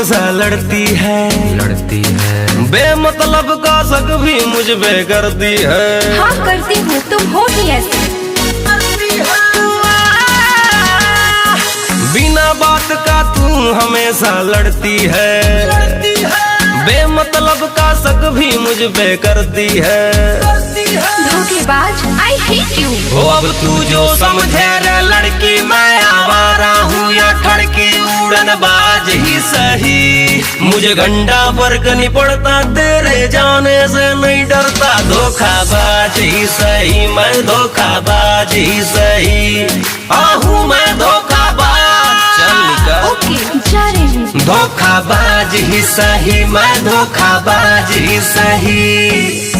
हमेशा लड़ती है बेमतलब का शक भी मुझ पे करती है। हाँ करती हूँ, तुम हो ही ऐसे। बिना बात का तू हमेशा लड़ती है बेमतलब का शक भी मुझ पे करती है। धोखेबाज, I hate you। ओ अब तू जो समझे रे लड़की, मैं आवारा हूँ या ठड़की उड़न बाज ही सही। मुझे घंटा फर्क नहीं पड़ता, तेरे जाने से नहीं डरता। धोखाबाज ही सही, मैं धोखाबाज ही सही। आहूँ मैं धोखाबाज, चल निकल। ओके, जा रही हूँ। धोखाबाज ही सही, मैं धोखाबाज ही सही।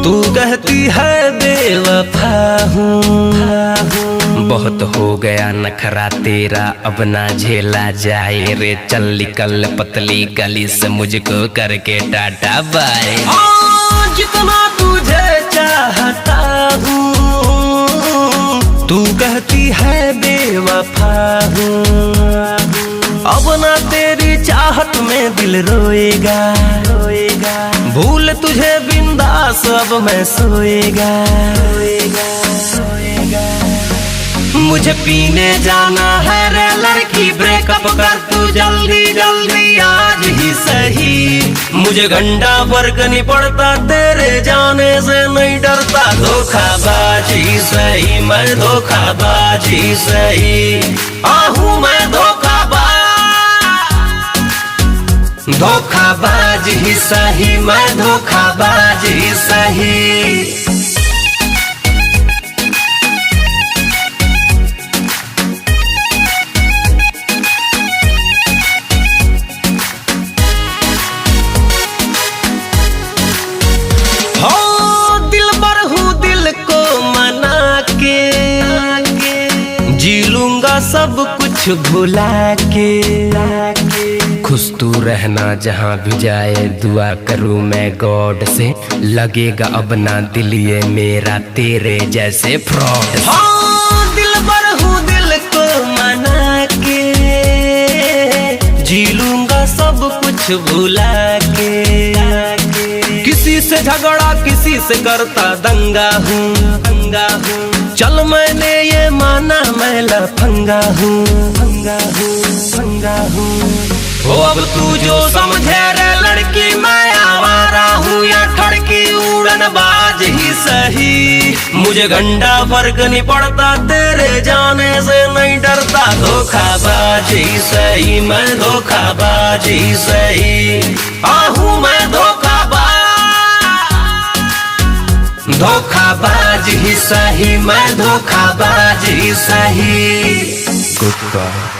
तू कहती है बेवफा हूँ। बहुत हो गया नखरा तेरा, अब ना झेला जाए रे। चल निकल पतली गली से, मुझको करके टाटा बाय। जितना तुझे चाहता हूँ, तू कहती है बेवफा हूँ। अब ना तेरी चाहत में दिल रोएगा। भूल तुझे बिंदास अब मैं सोएगा। मुझे पीने जाना है रे लड़की, ब्रेकअप कर तू जल्दी जल्दी आज ही सही। मुझे घंटा फर्क नहीं पड़ता, तेरे जाने से नहीं डरता। धोखाबाज ही सही, मैं धोखाबाज ही सही। आहूँ मैं धोखाबाज, धोखाबाज ही सही, मैं धोखाबाज ही सही। हो दिलबर हूँ, दिल को मना के जी लूंगा सब कुछ भुला के। खुश तू रहना जहाँ भी जाए, दुआ करूँ मैं गॉड से। लगेगा अब ना दिल ये मेरा तेरे जैसे फ्रॉड। हाँ दिलबर हूँ, दिल को मना के जी लूंगा सब कुछ भुला के। किसी से झगड़ा किसी से करता दंगा हूँ। चल मैंने ये माना मैं लफंगा हूँ। ओ अब तू जो समझे रे लड़की, मैं आवारा हूँ या ठड़की उड़न बाज ही सही। मुझे घंटा फर्क नहीं पड़ता, तेरे जाने से नहीं डरता। धोखाबाज ही सही, मैं धोखाबाज ही सही। आहूँ मैं धोखाबाज, धोखाबाज ही सही, मैं धोखाबाज ही सही। Good by.